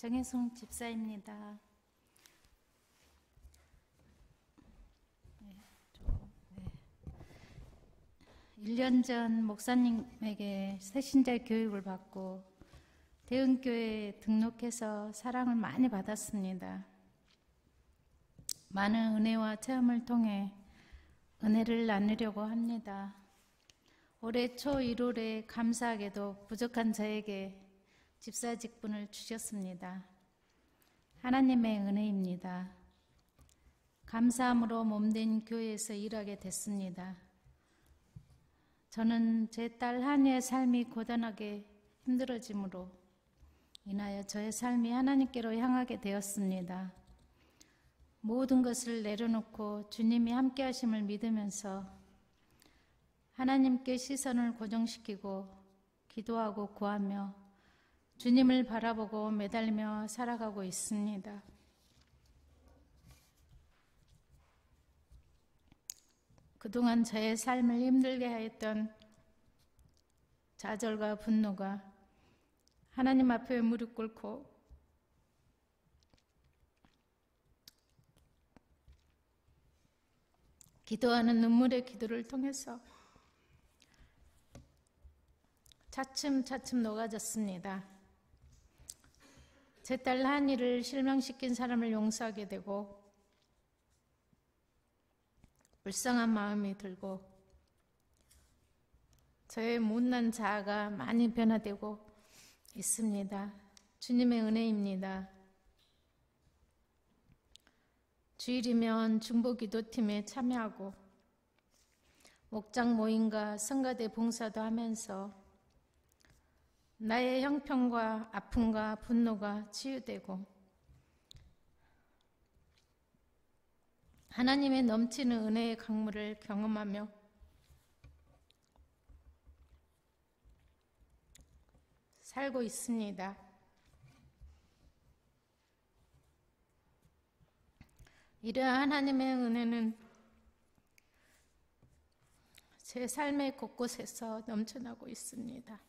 정혜송 집사입니다. 1년 전 목사님에게 새신자 교육을 받고 대흥교회에 등록해서 사랑을 많이 받았습니다. 많은 은혜와 체험을 통해 은혜를 나누려고 합니다. 올해 초 1월에 감사하게도 부족한 저에게 집사 직분을 주셨습니다. 하나님의 은혜입니다. 감사함으로 몸된 교회에서 일하게 됐습니다. 저는 제 딸 한이의 삶이 고단하게 힘들어짐으로 인하여 저의 삶이 하나님께로 향하게 되었습니다. 모든 것을 내려놓고 주님이 함께 하심을 믿으면서 하나님께 시선을 고정시키고 기도하고 구하며 주님을 바라보고 매달리며 살아가고 있습니다. 그동안 저의 삶을 힘들게 하였던 좌절과 분노가 하나님 앞에 무릎 꿇고 기도하는 눈물의 기도를 통해서 차츰차츰 녹아졌습니다. 제 딸 한이를 실명시킨 사람을 용서하게 되고 불쌍한 마음이 들고 저의 못난 자아가 많이 변화되고 있습니다. 주님의 은혜입니다. 주일이면 중보기도팀에 참여하고 목장 모임과 성가대 봉사도 하면서 나의 형편과 아픔과 분노가 치유되고 하나님의 넘치는 은혜의 강물을 경험하며 살고 있습니다. 이러한 하나님의 은혜는 제 삶의 곳곳에서 넘쳐나고 있습니다.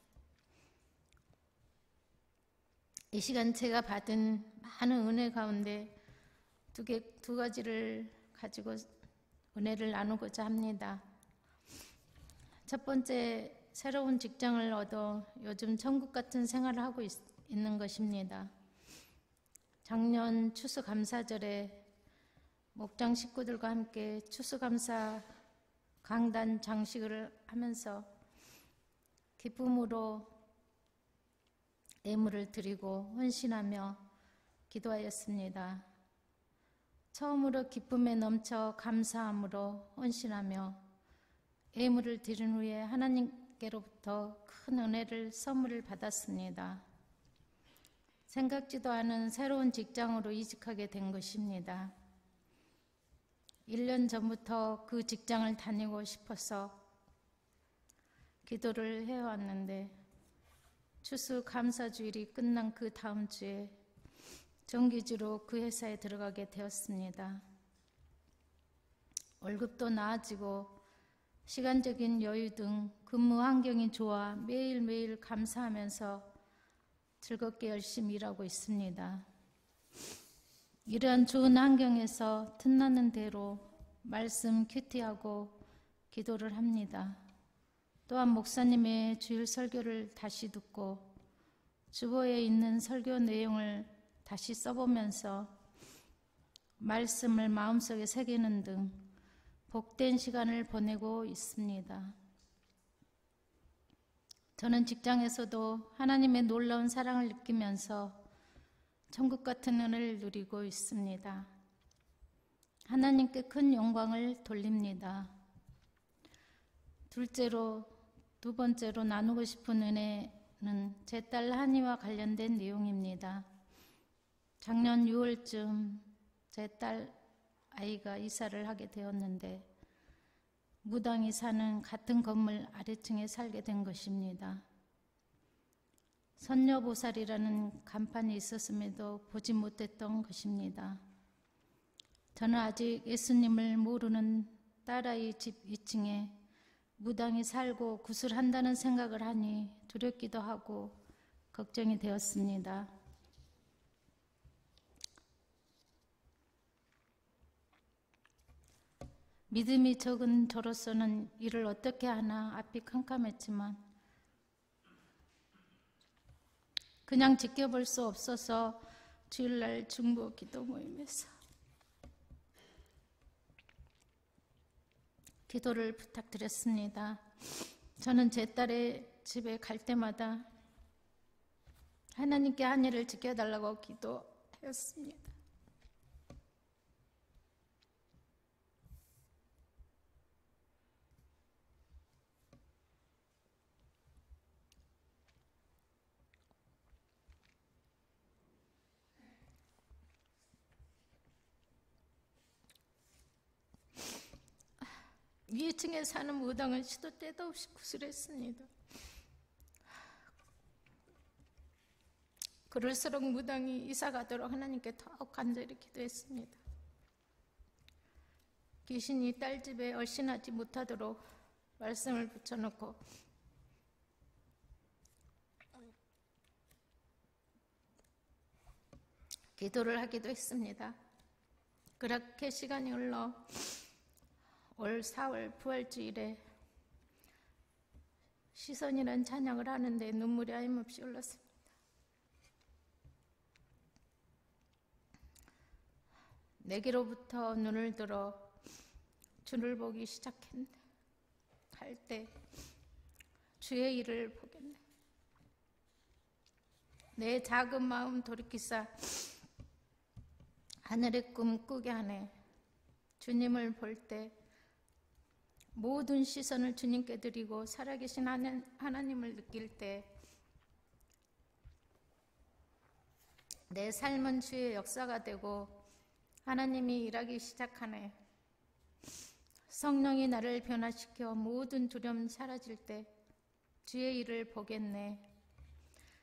이 시간 제가 받은 많은 은혜 가운데 두 가지를 가지고 은혜를 나누고자 합니다. 첫 번째, 새로운 직장을 얻어 요즘 천국 같은 생활을 하고 있는 것입니다. 작년 추수감사절에 목장 식구들과 함께 추수감사 강단 장식을 하면서 기쁨으로 예물을 드리고 헌신하며 기도하였습니다. 처음으로 기쁨에 넘쳐 감사함으로 헌신하며 예물을 드린 후에 하나님께로부터 큰 은혜를 선물을 받았습니다. 생각지도 않은 새로운 직장으로 이직하게 된 것입니다. 1년 전부터 그 직장을 다니고 싶어서 기도를 해왔는데 추수감사주일이 끝난 그 다음 주에 정규직으로 그 회사에 들어가게 되었습니다. 월급도 나아지고 시간적인 여유 등 근무 환경이 좋아 매일매일 감사하면서 즐겁게 열심히 일하고 있습니다. 이러한 좋은 환경에서 틈나는 대로 말씀 큐티하고 기도를 합니다. 또한 목사님의 주일 설교를 다시 듣고 주보에 있는 설교 내용을 다시 써보면서 말씀을 마음속에 새기는 등 복된 시간을 보내고 있습니다. 저는 직장에서도 하나님의 놀라운 사랑을 느끼면서 천국 같은 은혜를 누리고 있습니다. 하나님께 큰 영광을 돌립니다. 두 번째로 나누고 싶은 은혜는 제 딸 한이와 관련된 내용입니다. 작년 6월쯤 제 딸 아이가 이사를 하게 되었는데 무당이 사는 같은 건물 아래층에 살게 된 것입니다. 선녀보살이라는 간판이 있었음에도 보지 못했던 것입니다. 저는 아직 예수님을 모르는 딸아이 집 2층에 무당이 살고 구슬한다는 생각을 하니 두렵기도 하고 걱정이 되었습니다. 믿음이 적은 저로서는 일을 어떻게 하나 앞이 캄캄했지만 그냥 지켜볼 수 없어서 주일날 중보 기도 모임에서 기도를 부탁드렸습니다. 저는 제 딸의 집에 갈 때마다 하나님께 한 일을 지켜달라고 기도했습니다. 위층에 사는 무당은 시도 때도 없이 구슬했습니다. 그럴수록 무당이 이사 가도록 하나님께 더욱 간절히 기도했습니다. 귀신이 딸 집에 얼씬하지 못하도록 말씀을 붙여놓고 기도를 하기도 했습니다. 그렇게 시간이 흘러 올 4월 부활주일에 시선이란 찬양을 하는데 눈물이 아임없이 흘렀습니다. 내게로부터 눈을 들어 주를 보기 시작했네. 할 때 주의 일을 보겠네. 내 작은 마음 돌이키사 하늘의 꿈 꾸게 하네. 주님을 볼 때 모든 시선을 주님께 드리고 살아계신 하나님을 느낄 때 내 삶은 주의 역사가 되고 하나님이 일하기 시작하네. 성령이 나를 변화시켜 모든 두려움 사라질 때 주의 일을 보겠네.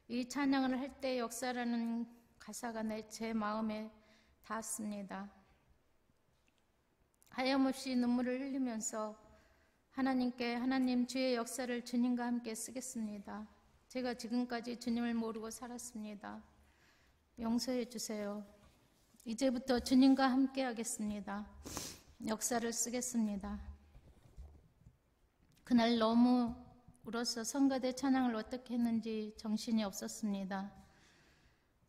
이 찬양을 할 때 역사라는 가사가 제 마음에 닿았습니다. 하염없이 눈물을 흘리면서 하나님께 하나님 주의 역사를 주님과 함께 쓰겠습니다. 제가 지금까지 주님을 모르고 살았습니다. 용서해 주세요. 이제부터 주님과 함께 하겠습니다. 역사를 쓰겠습니다. 그날 너무 울어서 성가대 찬양을 어떻게 했는지 정신이 없었습니다.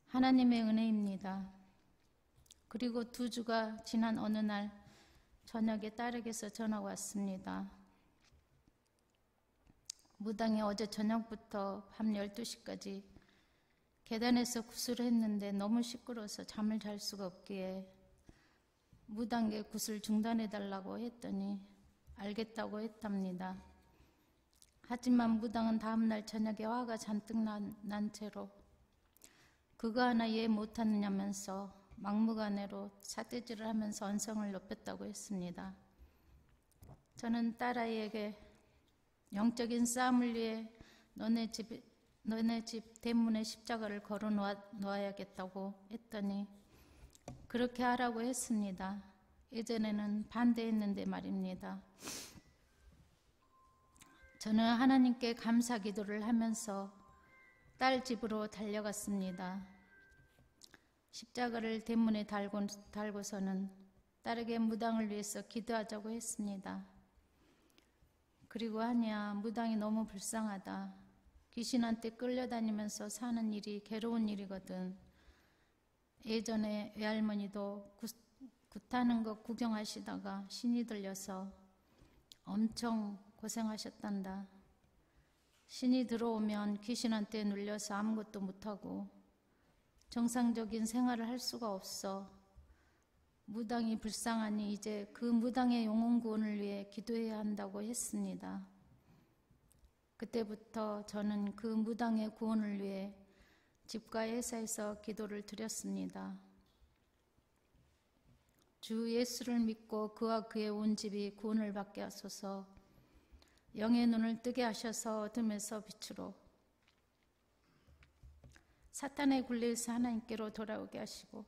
하나님의 은혜입니다. 그리고 2주가 지난 어느 날 저녁에 딸에게서 전화가 왔습니다. 무당이 어제 저녁부터 밤 12시까지 계단에서 구슬을 했는데 너무 시끄러워서 잠을 잘 수가 없기에 무당에게 구슬 중단해달라고 했더니 알겠다고 했답니다. 하지만 무당은 다음날 저녁에 화가 잔뜩 난 채로 그거 하나 이해 못하느냐면서 막무가내로 삿대질을 하면서 언성을 높였다고 했습니다. 저는 딸아이에게 영적인 싸움을 위해 너네 집 대문에 십자가를 걸어 놓아야겠다고 했더니 그렇게 하라고 했습니다. 예전에는 반대했는데 말입니다. 저는 하나님께 감사 기도를 하면서 딸 집으로 달려갔습니다. 십자가를 대문에 달고서는 딸에게 무당을 위해서 기도하자고 했습니다. 그리고 하냐, 무당이 너무 불쌍하다. 귀신한테 끌려다니면서 사는 일이 괴로운 일이거든. 예전에 외할머니도 굿하는 거 구경하시다가 신이 들려서 엄청 고생하셨단다. 신이 들어오면 귀신한테 눌려서 아무것도 못하고 정상적인 생활을 할 수가 없어. 무당이 불쌍하니 이제 그 무당의 영혼 구원을 위해 기도해야 한다고 했습니다. 그때부터 저는 그 무당의 구원을 위해 집과 회사에서 기도를 드렸습니다. 주 예수를 믿고 그와 그의 온 집이 구원을 받게 하소서. 영의 눈을 뜨게 하셔서 어둠에서 빛으로, 사탄의 굴레에서 하나님께로 돌아오게 하시고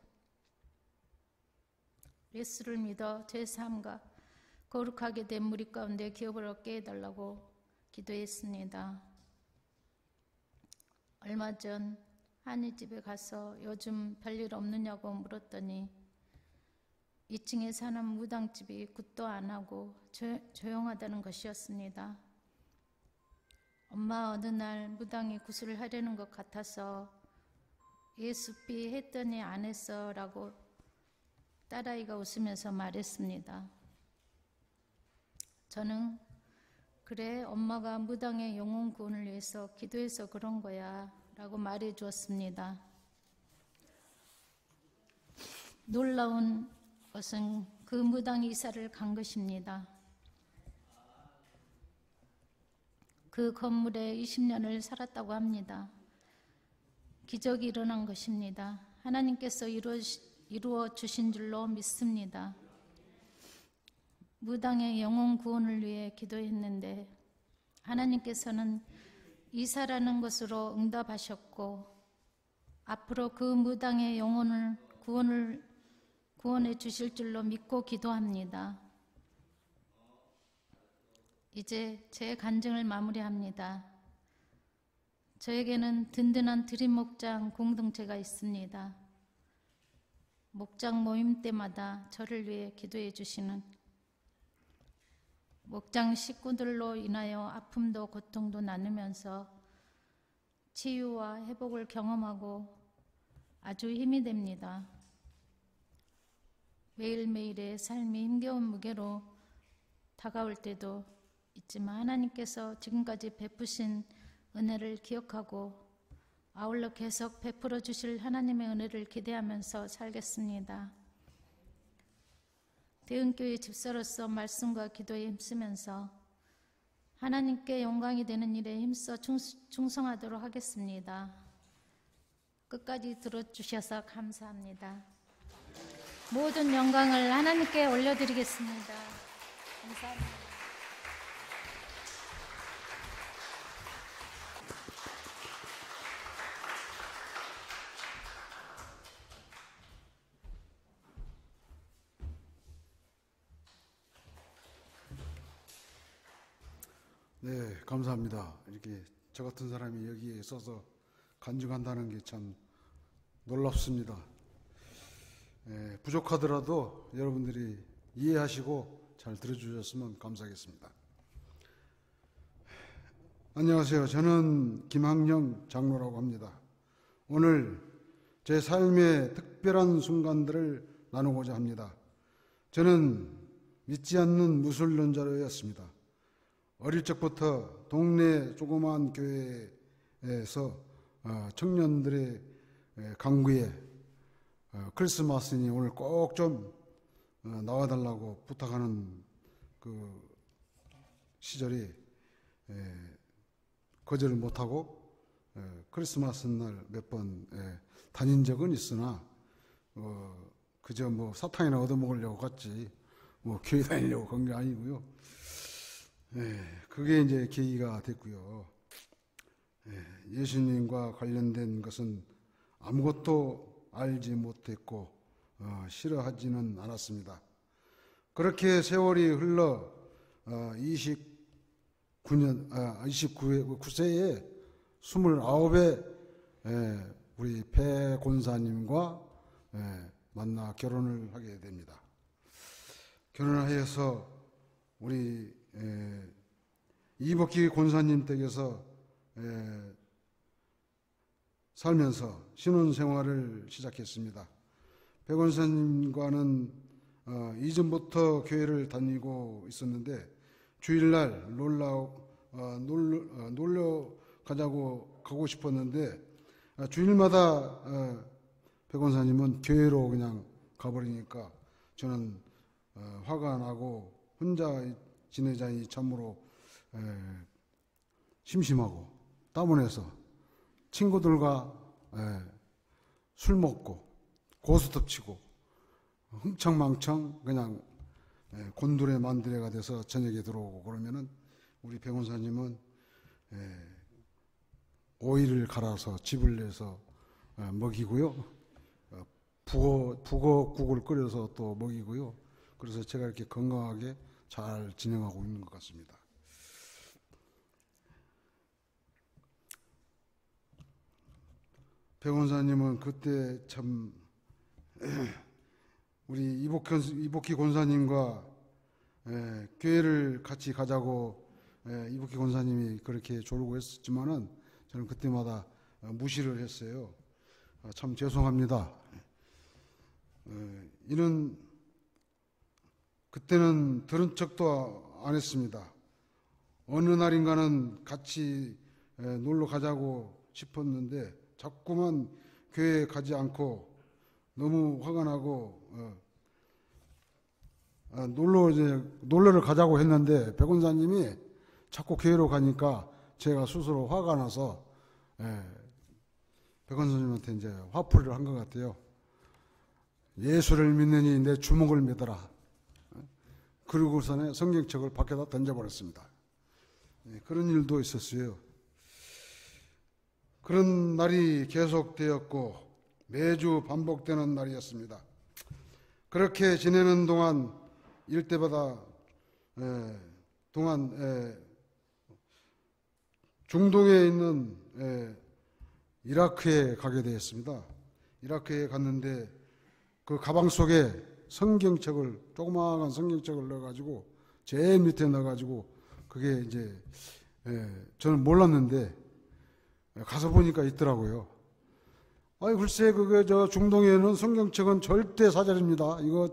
예수를 믿어 죄사함과 거룩하게 된 무리 가운데 기업을 얻게 해달라고 기도했습니다. 얼마 전 한이 집에 가서 요즘 별일 없느냐고 물었더니 2층에 사는 무당집이 굿도 안 하고 조용하다는 것이었습니다. 엄마 어느 날 무당이 굿을 하려는 것 같아서 예수비 했더니 안 했어 라고 딸아이가 웃으면서 말했습니다. 저는 그래 엄마가 무당의 영혼 구원을 위해서 기도해서 그런 거야 라고 말해 주었습니다. 놀라운 것은 그 무당이 이사를 간 것입니다. 그 건물에 20년을 살았다고 합니다. 기적이 일어난 것입니다. 하나님께서 이루어 주신 줄로 믿습니다. 무당의 영혼 구원을 위해 기도했는데 하나님께서는 이사라는 것으로 응답하셨고 앞으로 그 무당의 영혼을 구원해 주실 줄로 믿고 기도합니다. 이제 제 간증을 마무리합니다. 저에게는 든든한 드림 목장 공동체가 있습니다. 목장 모임 때마다 저를 위해 기도해 주시는 목장 식구들로 인하여 아픔도 고통도 나누면서 치유와 회복을 경험하고 아주 힘이 됩니다. 매일매일의 삶이 힘겨운 무게로 다가올 때도 있지만 하나님께서 지금까지 베푸신 은혜를 기억하고 아울러 계속 베풀어 주실 하나님의 은혜를 기대하면서 살겠습니다. 대흥교회 집사로서 말씀과 기도에 힘쓰면서 하나님께 영광이 되는 일에 힘써 충성하도록 하겠습니다. 끝까지 들어주셔서 감사합니다. 모든 영광을 하나님께 올려드리겠습니다. 감사합니다. 네, 감사합니다. 이렇게 저 같은 사람이 여기에 서서 간증한다는 게 참 놀랍습니다. 부족하더라도 여러분들이 이해하시고 잘 들어주셨으면 감사하겠습니다. 안녕하세요. 저는 김학령 장로라고 합니다. 오늘 제 삶의 특별한 순간들을 나누고자 합니다. 저는 믿지 않는 무신론자였습니다. 어릴 적부터 동네 조그마한 교회에서 청년들의 강구에 크리스마스니 오늘 꼭 좀 나와달라고 부탁하는 그 시절이 거절을 못하고 크리스마스 날 몇 번 다닌 적은 있으나 그저 뭐 사탕이나 얻어먹으려고 갔지 뭐 교회 다니려고 간 게 아니고요. 그게 이제 계기가 됐고요. 예수님과 관련된 것은 아무것도 알지 못했고 싫어하지는 않았습니다. 그렇게 세월이 흘러 29세에 29에 우리 배 권사님과 만나 결혼을 하게 됩니다. 결혼을 해서 우리 이복기 권사님 댁에서 살면서 신혼생활을 시작했습니다. 배 권사님과는 이전부터 교회를 다니고 있었는데 주일날 놀러 가고 싶었는데 주일마다 배 권사님은 교회로 그냥 가버리니까 저는 화가 나고 혼자 지내자니 참으로 심심하고 따분해서 친구들과 술 먹고 고스톱 치고 흥청망청 그냥 곤두레 만두레가 돼서 저녁에 들어오고 그러면은 우리 백원사님은 오이를 갈아서 즙을 내서 먹이고요. 북어국을 끓여서 또 먹이고요. 그래서 제가 이렇게 건강하게 잘 진행하고 있는 것 같습니다. 배 권사님은 그때 참 우리 이복희 권사님과 교회를 같이 가자고 이복희 권사님이 그렇게 졸고 했었지만은 저는 그때마다 무시를 했어요. 참 죄송합니다. 이는 그때는 들은 척도 안 했습니다. 어느 날인가는 같이 놀러 가자고 싶었는데 자꾸만 교회에 가지 않고 너무 화가 나고 놀러를 가자고 했는데 백 권사님이 자꾸 교회로 가니까 제가 스스로 화가 나서 백 권사님한테 이제 화풀이를 한 것 같아요. 예수를 믿느니 내 주먹을 믿어라. 그러고서는 성경책을 밖에다 던져버렸습니다. 그런 일도 있었어요. 그런 날이 계속되었고 매주 반복되는 날이었습니다. 그렇게 지내는 동안 중동에 있는 이라크에 가게 되었습니다. 이라크에 갔는데 그 가방 속에 조그마한 성경책을 넣어가지고 제일 밑에 넣어가지고 그게 이제 저는 몰랐는데 가서 보니까 있더라고요. 아이 글쎄 그게 저 중동에는 성경책은 절대 사절입니다. 이거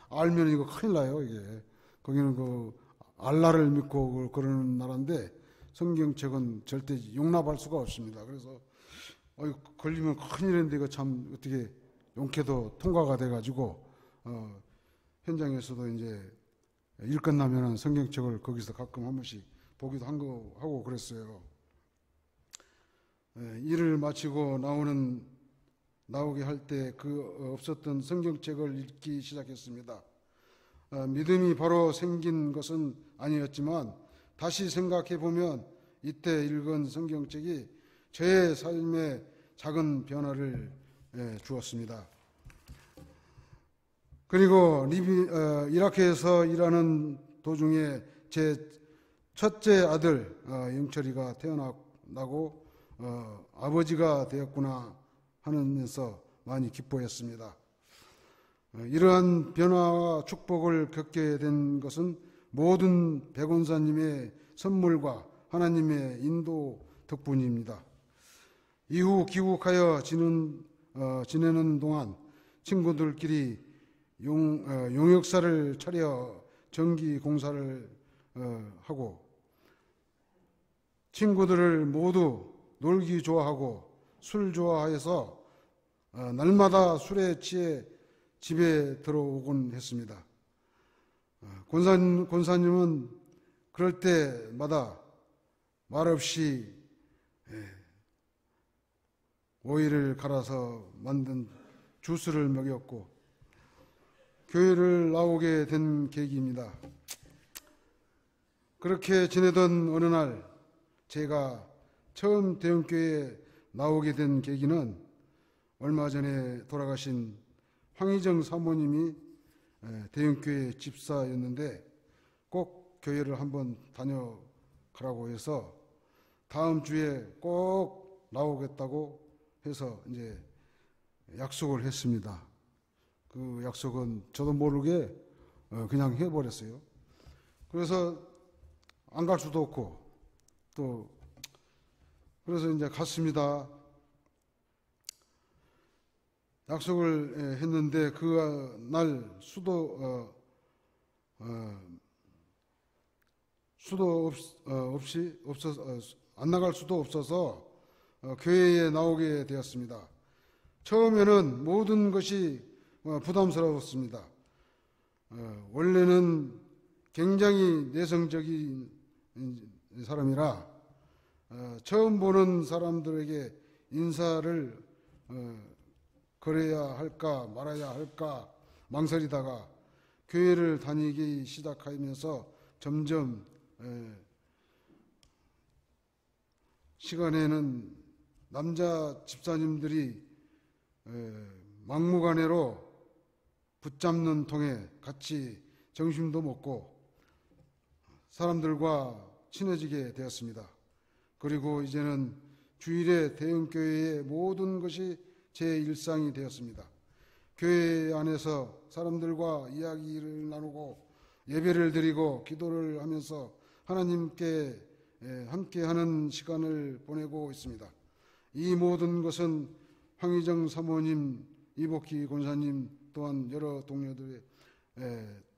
알면 이거 큰일 나요. 이게 거기는 그 알라를 믿고 그러는 나라인데 성경책은 절대 용납할 수가 없습니다. 그래서 걸리면 큰일인데 이거 참 어떻게 용케도 통과가 돼가지고 현장에서도 이제 일 끝나면은 성경책을 거기서 가끔 한 번씩 보기도 하고 그랬어요. 일을 마치고 나오게 할 때 그 없었던 성경책을 읽기 시작했습니다. 믿음이 바로 생긴 것은 아니었지만 다시 생각해 보면 이때 읽은 성경책이 저의 삶에 작은 변화를 주었습니다. 그리고 이라크에서 일하는 도중에 제 첫째 아들 영철이가 태어나고 아버지가 되었구나 하면서 많이 기뻐했습니다. 이러한 변화와 축복을 겪게 된 것은 모든 백 권사님의 선물과 하나님의 인도 덕분입니다. 이후 귀국하여 지내는 동안 친구들끼리 용역사를 차려 전기 공사를 하고 친구들을 모두 놀기 좋아하고 술 좋아해서 날마다 술에 취해 집에 들어오곤 했습니다. 권사님은 그럴 때마다 말없이 오이를 갈아서 만든 주스를 먹였고 교회를 나오게 된 계기입니다. 그렇게 지내던 어느 날 제가 처음 대형교회에 나오게 된 계기는 얼마 전에 돌아가신 황희정 사모님이 대형교회 집사였는데 꼭 교회를 한번 다녀가라고 해서 다음 주에 꼭 나오겠다고 해서 이제 약속을 했습니다. 그 약속은 저도 모르게 그냥 해버렸어요. 그래서 안 갈 수도 없고 또 그래서 이제 갔습니다. 약속을 했는데 그 날 안 나갈 수도 없어서 교회에 나오게 되었습니다. 처음에는 모든 것이 부담스러웠습니다. 원래는 굉장히 내성적인 사람이라 처음 보는 사람들에게 인사를 거래야 할까 말아야 할까 망설이다가 교회를 다니기 시작하면서 점점 시간에는 남자 집사님들이 막무가내로 붙잡는 통에 같이 점심도 먹고 사람들과 친해지게 되었습니다. 그리고 이제는 주일에 대형교회의 모든 것이 제 일상이 되었습니다. 교회 안에서 사람들과 이야기를 나누고 예배를 드리고 기도를 하면서 하나님께 함께하는 시간을 보내고 있습니다. 이 모든 것은 황희정 사모님, 이복희 권사님 또한 여러 동료들의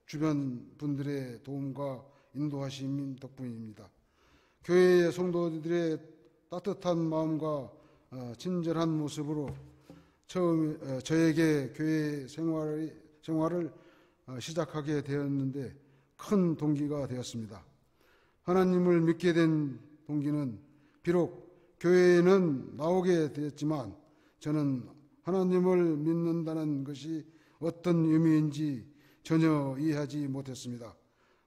주변 분들의 도움과 인도하심 덕분입니다. 교회의 성도들의 따뜻한 마음과 친절한 모습으로 저에게 교회 생활을 시작하게 되었는데 큰 동기가 되었습니다. 하나님을 믿게 된 동기는 비록 교회에는 나오게 되었지만 저는 하나님을 믿는다는 것이 어떤 의미인지 전혀 이해하지 못했습니다.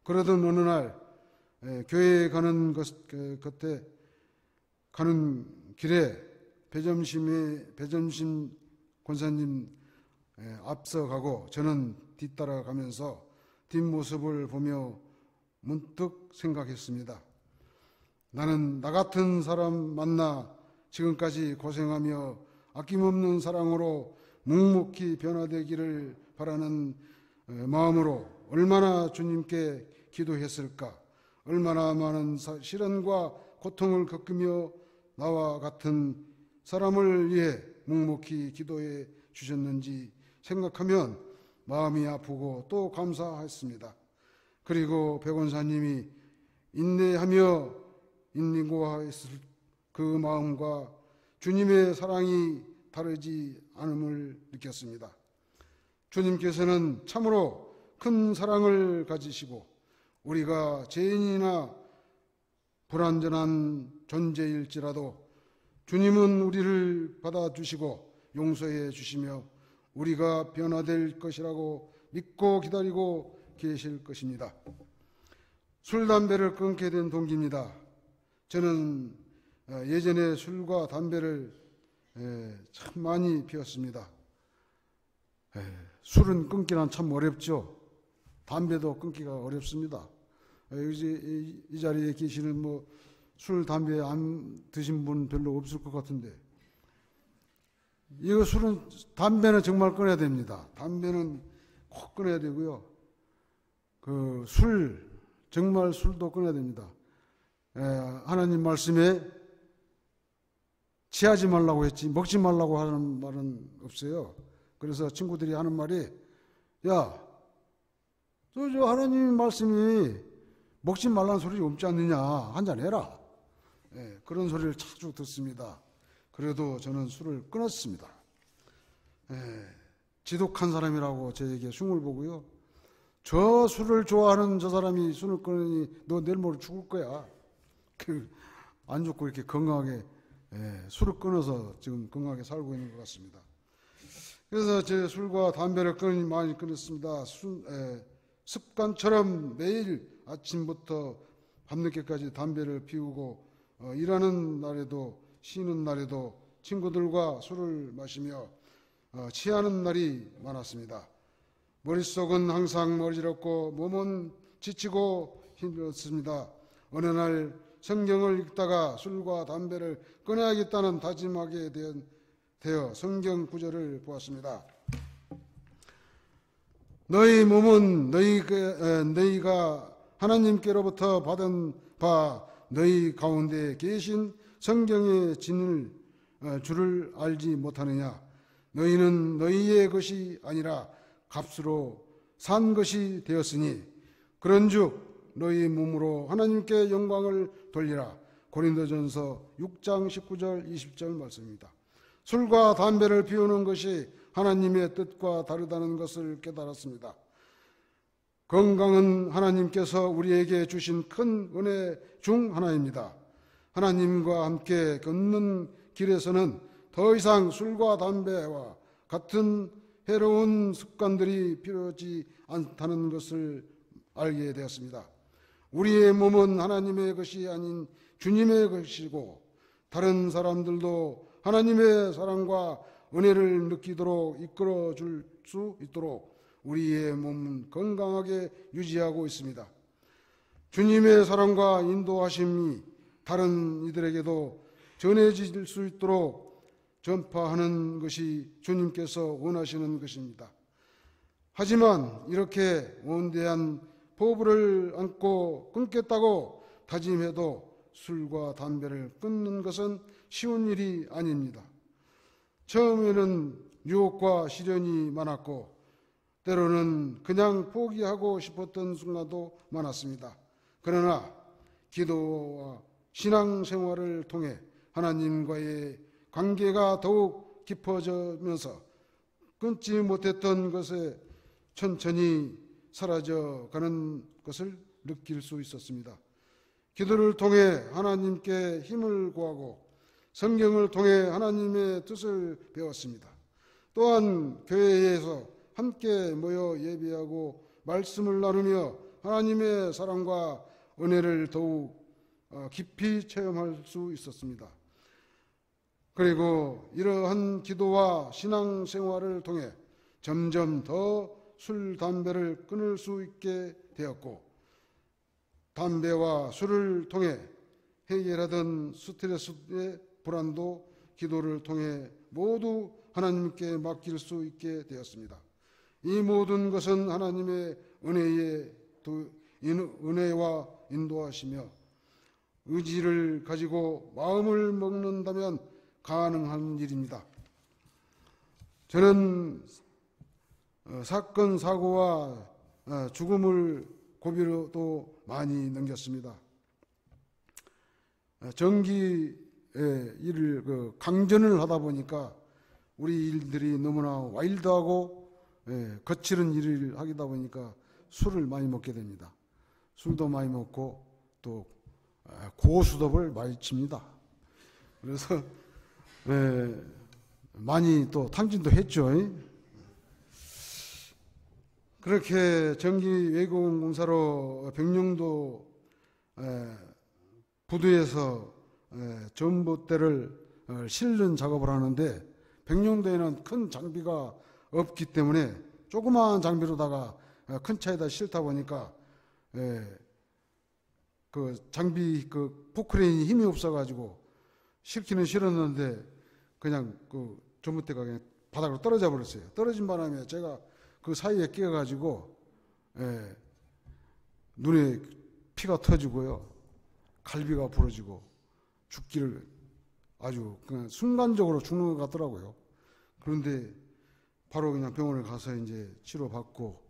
그러던 어느 날 교회에 가는 길에 배점심 권사님 앞서가고 저는 뒤따라가면서 뒷모습을 보며 문득 생각했습니다. 나는 나 같은 사람 만나 지금까지 고생하며 아낌없는 사랑으로 묵묵히 변화되기를 바라는 마음으로 얼마나 주님께 기도했을까, 얼마나 많은 시련과 고통을 겪으며 나와 같은 사람을 위해 묵묵히 기도해 주셨는지 생각하면 마음이 아프고 또 감사했습니다. 그리고 배 권사님이 인내하며 인고했을 그 마음과 주님의 사랑이 다르지 않음을 느꼈습니다. 주님께서는 참으로 큰 사랑을 가지시고 우리가 죄인이나 불완전한 존재일지라도 주님은 우리를 받아주시고 용서해 주시며 우리가 변화될 것이라고 믿고 기다리고 계실 것입니다. 술, 담배를 끊게 된 동기입니다. 저는 예전에 술과 담배를 참 많이 피웠습니다. 술은 끊기란 참 어렵죠. 담배도 끊기가 어렵습니다. 이 자리에 계시는 술, 담배 안 드신 분 별로 없을 것 같은데, 이거 담배는 정말 끊어야 됩니다. 담배는 꼭 끊어야 되고요. 정말 술도 끊어야 됩니다. 하나님 말씀에 취하지 말라고 했지 먹지 말라고 하는 말은 없어요. 그래서 친구들이 하는 말이, 야, 저 하나님 말씀이 먹지 말라는 소리 없지 않느냐, 한잔 해라. 그런 소리를 자주 듣습니다. 그래도 저는 술을 끊었습니다. 지독한 사람이라고 저에게 흉을 보고요. 저 술을 좋아하는 저 사람이 술을 끊으니 너 내일 모레 죽을 거야. 안 죽고 이렇게 건강하게 술을 끊어서 지금 건강하게 살고 있는 것 같습니다. 그래서 제 술과 담배를 많이 끊었습니다. 습관처럼 매일 아침부터 밤늦게까지 담배를 피우고 일하는 날에도 쉬는 날에도 친구들과 술을 마시며 취하는 날이 많았습니다. 머릿속은 항상 머리롭고 몸은 지치고 힘들었습니다. 어느 날 성경을 읽다가 술과 담배를 끊어야겠다는 다짐하게 되어 성경 구절을 보았습니다. 너희 몸은 너희가 하나님께로부터 받은 바 너희 가운데 계신 성경의 줄을 알지 못하느냐. 너희는 너희의 것이 아니라 값으로 산 것이 되었으니 그런즉 너희 몸으로 하나님께 영광을 돌리라. 고린도전서 6장 19절 20절 말씀입니다. 술과 담배를 피우는 것이 하나님의 뜻과 다르다는 것을 깨달았습니다. 건강은 하나님께서 우리에게 주신 큰 은혜 중 하나입니다. 하나님과 함께 걷는 길에서는 더 이상 술과 담배와 같은 해로운 습관들이 필요하지 않다는 것을 알게 되었습니다. 우리의 몸은 하나님의 것이 아닌 주님의 것이고 다른 사람들도 하나님의 사랑과 은혜를 느끼도록 이끌어 줄 수 있도록 우리의 몸은 건강하게 유지하고 있습니다. 주님의 사랑과 인도하심이 다른 이들에게도 전해질 수 있도록 전파하는 것이 주님께서 원하시는 것입니다. 하지만 이렇게 원대한 포부를 안고 끊겠다고 다짐해도 술과 담배를 끊는 것은 쉬운 일이 아닙니다. 처음에는 유혹과 시련이 많았고 때로는 그냥 포기하고 싶었던 순간도 많았습니다. 그러나 기도와 신앙생활을 통해 하나님과의 관계가 더욱 깊어지면서 끊지 못했던 것에 천천히 사라져가는 것을 느낄 수 있었습니다. 기도를 통해 하나님께 힘을 구하고 성경을 통해 하나님의 뜻을 배웠습니다. 또한 교회에서 함께 모여 예배하고 말씀을 나누며 하나님의 사랑과 은혜를 더욱 깊이 체험할 수 있었습니다. 그리고 이러한 기도와 신앙생활을 통해 점점 더 술, 담배를 끊을 수 있게 되었고 담배와 술을 통해 해결하던 스트레스의 불안도 기도를 통해 모두 하나님께 맡길 수 있게 되었습니다. 이 모든 것은 하나님의 은혜와 인도하시며 의지를 가지고 마음을 먹는다면 가능한 일입니다. 저는 사건, 사고와 죽음을 고비로도 많이 넘겼습니다. 전기의 일을 강전을 하다 보니까 우리 일들이 너무나 와일드하고 거칠은 일을 하다 보니까 술을 많이 먹게 됩니다. 술도 많이 먹고 또 고수톱을 많이 칩니다. 그래서 많이 또 탕진도 했죠. 그렇게 전기 외공 공사로 백령도 부두에서 전봇대를 실는 작업을 하는데 백령도에는 큰 장비가 없기 때문에 조그마한 장비로다가 큰 차에다 실다 보니까 그 장비 그 포크레인이 힘이 없어가지고 실기는 실었는데 그냥 그 전봇대가 그냥 바닥으로 떨어져 버렸어요. 떨어진 바람에 제가 그 사이에 끼어가지고 눈에 피가 터지고요, 갈비가 부러지고 죽기를 아주 그냥 순간적으로 죽는 것 같더라고요. 그런데 바로 그냥 병원을 가서 이제 치료받고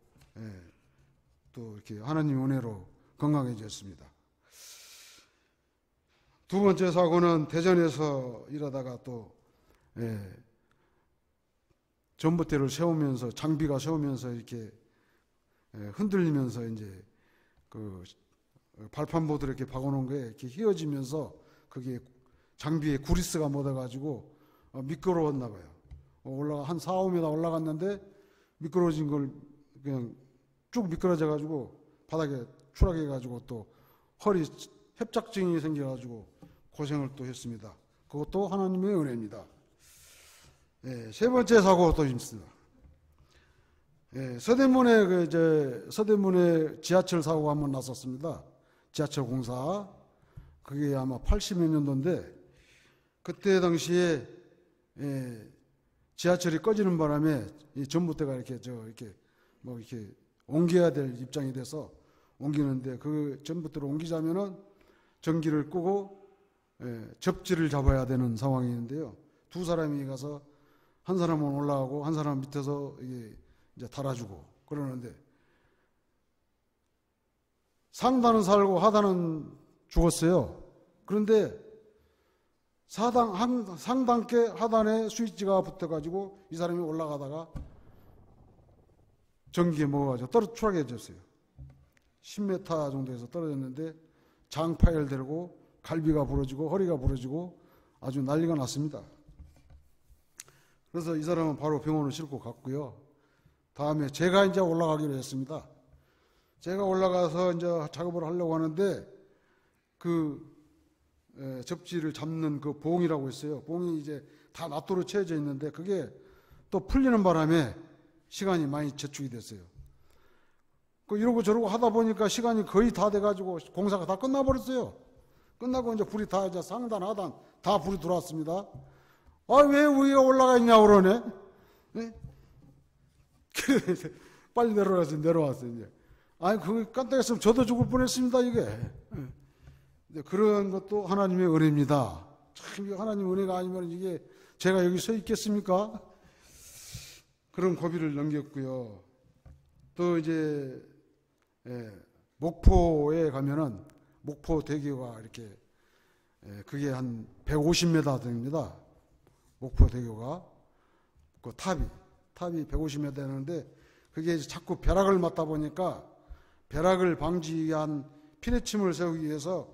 또 이렇게 하나님 은혜로 건강해졌습니다. 두 번째 사고는 대전에서 일하다가 또 전봇대를 세우면서 장비가 세우면서 이렇게 흔들리면서 이제 그 발판보드를 이렇게 박아놓은 게 이렇게 휘어지면서 그게 장비에 구리스가 묻어가지고 미끄러웠나 봐요. 한 4, 5m 올라갔는데 미끄러진 걸 그냥 쭉 미끄러져가지고 바닥에 추락해가지고 또 허리 협착증이 생겨가지고 고생을 또 했습니다. 그것도 하나님의 은혜입니다. 세 번째 사고도 있습니다. 서대문에 지하철 사고가 한번 났었습니다. 지하철 공사. 그게 아마 80몇 년도인데 그때 당시에 지하철이 꺼지는 바람에 이 전봇대가 이렇게 옮겨야 될 입장이 돼서 옮기는데 그 전봇대로 옮기자면은 전기를 끄고 접지를 잡아야 되는 상황이었는데요. 두 사람이 가서 한 사람은 올라가고 한 사람은 밑에서 이게 이제 달아주고 그러는데 상단은 살고 하단은 죽었어요. 그런데 상단께 하단에 스위치가 붙어가지고 이 사람이 올라가다가 전기에 먹어가지고 추락해졌어요. 10m 정도에서 떨어졌는데 장 파열되고 갈비가 부러지고 허리가 부러지고 아주 난리가 났습니다. 그래서 이 사람은 바로 병원을 싣고 갔고요. 다음에 제가 이제 올라가기로 했습니다. 제가 올라가서 이제 작업을 하려고 하는데 그 접지를 잡는 그 봉이라고 있어요. 봉이 이제 다 낫도로 채워져 있는데 그게 또 풀리는 바람에 시간이 많이 저축이 됐어요. 이러고 저러고 하다 보니까 시간이 거의 다 돼가지고 공사가 다 끝나버렸어요. 끝나고 이제 불이 다 이제 상단, 하단 다 불이 들어왔습니다. 아, 왜 위에 올라가 있냐고 그러네? 네? 빨리 내려왔어요, 이제. 아니, 그거 깜빡했으면 저도 죽을 뻔했습니다, 이게. 네. 그런 것도 하나님의 은혜입니다. 참, 하나님의 은혜가 아니면 이게 제가 여기 서 있겠습니까? 그런 고비를 넘겼고요. 또 이제, 목포에 가면은, 목포 대교가 이렇게, 그게 한 150m 됩니다. 목포 대교가. 그 탑이 150m 되는데, 그게 자꾸 벼락을 맞다 보니까, 벼락을 방지한 피내침을 세우기 위해서,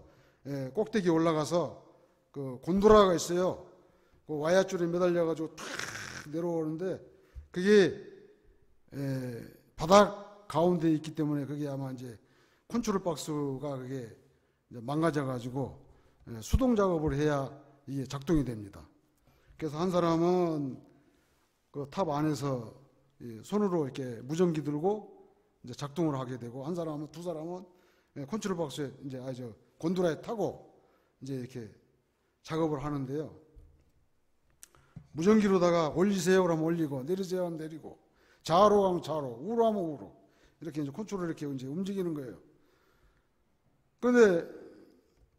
꼭대기에 올라가서, 그 곤도라가 있어요. 그 와야줄에 매달려가지고 탁 내려오는데, 그게, 바닥 가운데 있기 때문에 그게 아마 이제 컨트롤 박스가 그게 망가져가지고 수동 작업을 해야 이게 작동이 됩니다. 그래서 한 사람은 그 탑 안에서 손으로 이렇게 무전기 들고 이제 작동을 하게 되고, 한 사람은, 두 사람은 컨트롤 박스에 이제 곤도라에 타고 이제 이렇게 작업을 하는데요. 무전기로다가 올리세요 그러면 올리고, 내리세요 하면 내리고, 좌로 하면 좌로, 우로 하면 우로, 이렇게 이제 컨트롤을 이렇게 이제 움직이는 거예요. 그런데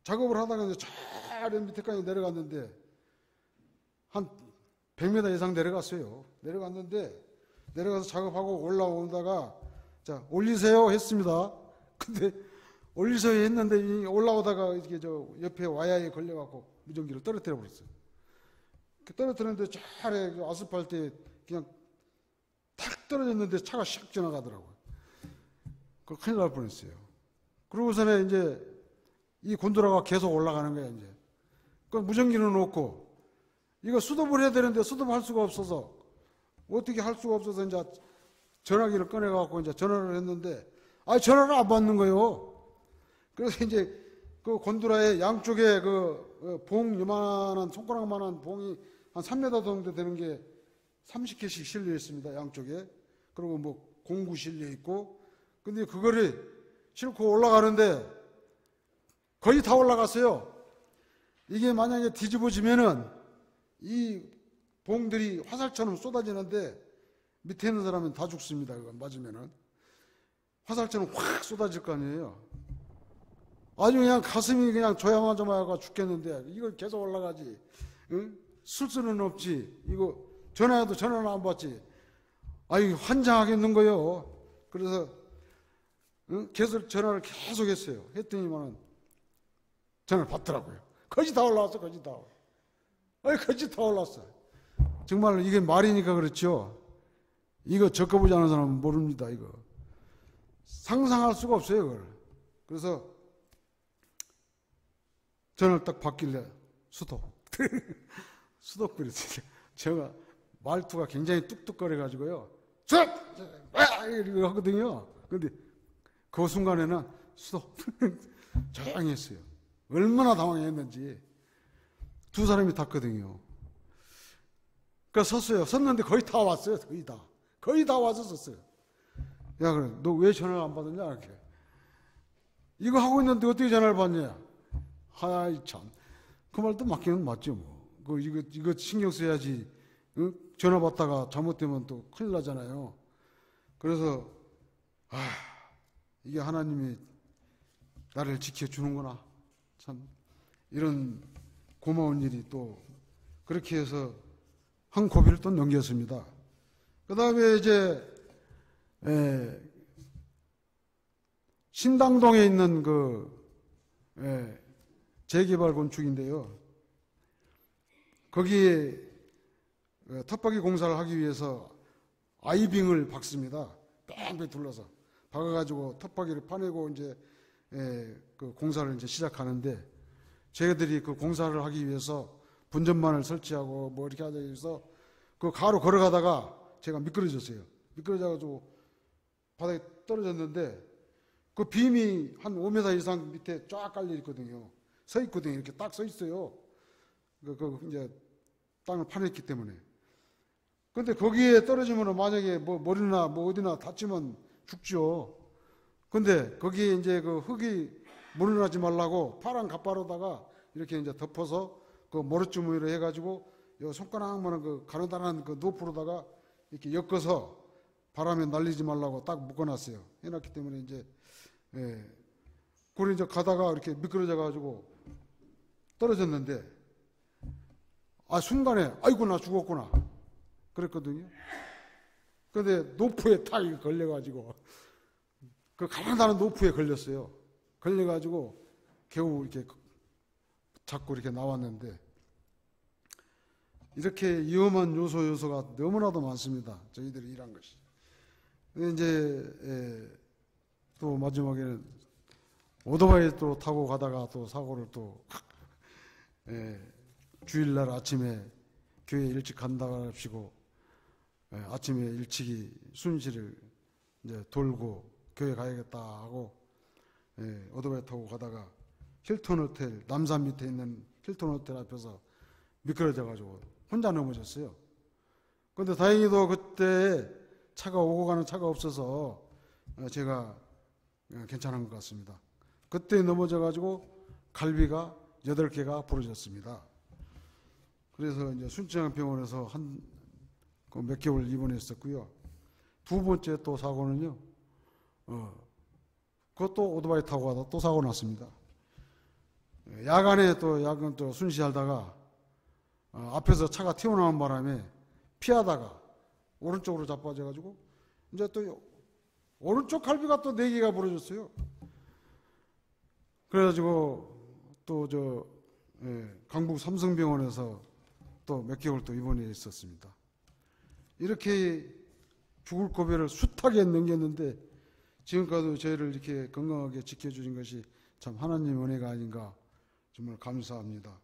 작업을 하다가 이제 저 밑에까지 내려갔는데, 한 100m 이상 내려갔어요. 내려가서 작업하고 올라오다가, 자, 올리세요 했습니다. 근데 올리세요 했는데, 올라오다가 이렇게 저 옆에 와야에 걸려갖고 무전기를 떨어뜨려 버렸어요. 떨어뜨렸는데 저 아래 아스팔트에 그냥 탁 떨어졌는데 차가 샥 지나가더라고요. 그 큰일 날 뻔했어요. 그러고서는 이제 이 곤도라가 계속 올라가는 거예요, 이제. 그 무전기는 놓고, 이거 수도를 해야 되는데 수도를 할 수가 없어서, 어떻게 할 수가 없어서 이제 전화기를 꺼내갖고 이제 전화를 했는데, 전화를 안 받는 거예요. 그래서 이제 그 곤도라의 양쪽에 그 봉, 요만한, 손가락만한 봉이 한 3m 정도 되는 게 30개씩 실려 있습니다, 양쪽에. 그리고 뭐 공구 실려 있고. 근데 그거를 싣고 올라가는데 거의 다 올라갔어요. 이게 만약에 뒤집어지면은 이 봉들이 화살처럼 쏟아지는데, 밑에 있는 사람은 다 죽습니다. 그거 맞으면은. 화살처럼 확 쏟아질 거 아니에요. 아주 그냥 가슴이 그냥 조야마조마가 죽겠는데, 이걸 계속 올라가지. 응? 쓸 수는 없지. 이거 전화해도 전화는 안 받지. 아유, 환장하겠는 거예요. 그래서 계속 전화를 계속 했어요. 했더니만은 전화를 받더라고요. 거의 다 올라왔어, 거의 다. 거의 다 올라왔어. 정말 이게 말이니까 그렇죠. 이거 겪어보지 않은 사람은 모릅니다, 이거. 상상할 수가 없어요, 그걸. 그래서 전화를 딱 받길래 수도. 수도 그랬어요. 제가 말투가 굉장히 뚝뚝거려가지고요. 이러고 하거든요. 근데 그 순간에는 수도. 조용히 했어요. 얼마나 당황했는지. 두 사람이 탔거든요. 그러니까 섰어요. 섰는데 거의 다 왔어요. 거의 다 와서 섰어요. 야, 그래. 너 왜 전화를 안 받았냐? 이렇게. 이거 하고 있는데 어떻게 전화를 받냐? 하이, 참. 그 말도 맞기는 맞죠, 뭐. 이거 신경 써야지. 응? 전화 받다가 잘못되면 또 큰일 나잖아요. 그래서, 이게 하나님이 나를 지켜주는구나. 참, 이런 고마운 일이 또, 그렇게 해서 한 고비를 또 넘겼습니다. 그 다음에 이제, 신당동에 있는 재개발 건축인데요. 거기에 텃밭이 공사를 하기 위해서 아이빙을 박습니다. 뺑뺑 둘러서 박아가지고 텃밭을 파내고 이제 그 공사를 이제 시작하는데, 저희들이 그 공사를 하기 위해서 분전만을 설치하고 뭐 이렇게 하기 위해서 그 가로 걸어가다가 제가 미끄러졌어요. 미끄러져가지고 바닥에 떨어졌는데, 그 빔이 한 5m 이상 밑에 쫙 깔려 있거든요. 서 있거든요. 이렇게 딱 서 있어요. 이제 땅을 파냈기 때문에. 근데 거기에 떨어지면 만약에 뭐 머리나 뭐 어디나 다치면 죽죠. 근데 거기에 이제 그 흙이 물러나지 말라고 파란 갓바로다가 이렇게 이제 덮어서 그 모래주머니로 해가지고 요 손가락만한 그 가느다란 그 노프로다가 이렇게 엮어서 바람에 날리지 말라고 딱 묶어놨어요. 해놨기 때문에 이제 그걸 이제 가다가 이렇게 미끄러져 가지고 떨어졌는데 순간에 아이고 나 죽었구나 그랬거든요. 근데 노프에 탁 걸려가지고 그 가난한 노프에 걸렸어요. 걸려가지고 겨우 이렇게 잡고 이렇게 나왔는데 이렇게 위험한 요소가 너무나도 많습니다. 저희들이 일한 것이. 근데 이제 또 마지막에는 오토바이 또 타고 가다가 또 사고를 또 주일날 아침에 교회 일찍 간다고 합시고 아침에 일찍이 순실을 이제 돌고 교회 가야겠다 하고 오토바이 타고 가다가 힐튼 호텔 남산 밑에 있는 힐튼 호텔 앞에서 미끄러져 가지고 혼자 넘어졌어요. 그런데 다행히도 그때 차가 오고 가는 차가 없어서 제가 괜찮은 것 같습니다. 그때 넘어져 가지고 갈비가 8개가 부러졌습니다. 그래서 이제 순천병원에서 몇 개월 입원했었고요. 두 번째 또 사고는요, 그것도 오토바이 타고 가다 또 사고 났습니다. 야간에 또 순시하다가 앞에서 차가 튀어나온 바람에 피하다가 오른쪽으로 자빠져가지고 이제 또 오른쪽 갈비가 또 4개가 부러졌어요. 그래가지고 또 강북 삼성병원에서 또 몇 개월 또 입원해 있었습니다. 이렇게 죽을 고비를 숱하게 넘겼는데 지금까지 저희를 이렇게 건강하게 지켜주신 것이 참 하나님의 은혜가 아닌가 정말 감사합니다.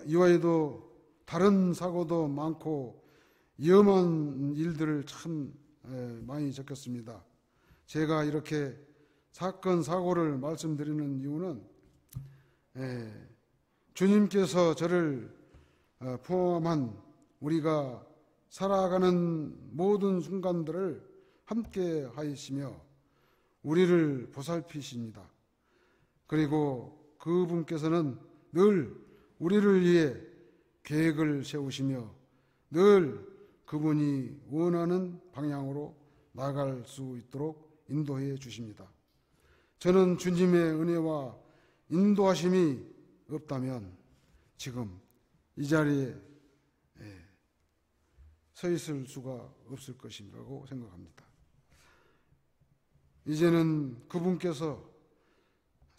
이와에도 다른 사고도 많고 위험한 일들을 참 많이 겪었습니다. 제가 이렇게 사건 사고를 말씀드리는 이유는 주님께서 저를 포함한 우리가 살아가는 모든 순간들을 함께 하시며 우리를 보살피십니다. 그리고 그분께서는 늘 우리를 위해 계획을 세우시며 늘 그분이 원하는 방향으로 나아갈 수 있도록 인도해 주십니다. 저는 주님의 은혜와 인도하심이 없다면 지금 이 자리에 서 있을 수가 없을 것이라고 생각합니다. 이제는 그분께서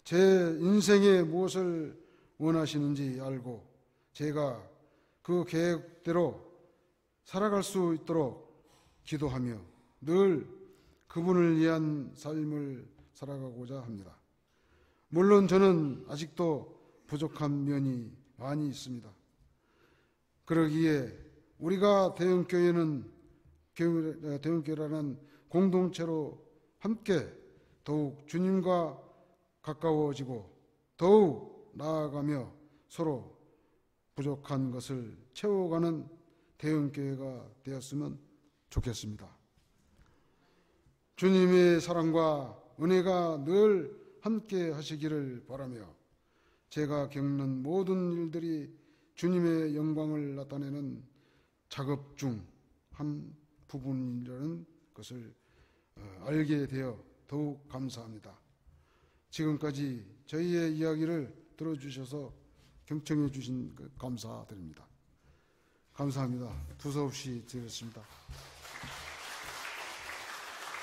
제 인생에 무엇을 원하시는지 알고 제가 그 계획대로 살아갈 수 있도록 기도하며 늘 그분을 위한 삶을 살아가고자 합니다. 물론 저는 아직도 부족한 면이 많이 있습니다. 그러기에 우리가 대형교회라는 공동체로 함께 더욱 주님과 가까워지고 더욱 나아가며 서로 부족한 것을 채워가는 대형교회가 되었으면 좋겠습니다. 주님의 사랑과 은혜가 늘 함께 하시기를 바라며 제가 겪는 모든 일들이 주님의 영광을 나타내는 작업 중 한 부분이라는 것을 알게 되어 더욱 감사합니다. 지금까지 저희의 이야기를 들어주셔서 경청해 주신 감사드립니다. 감사합니다. 두서없이 드렸습니다.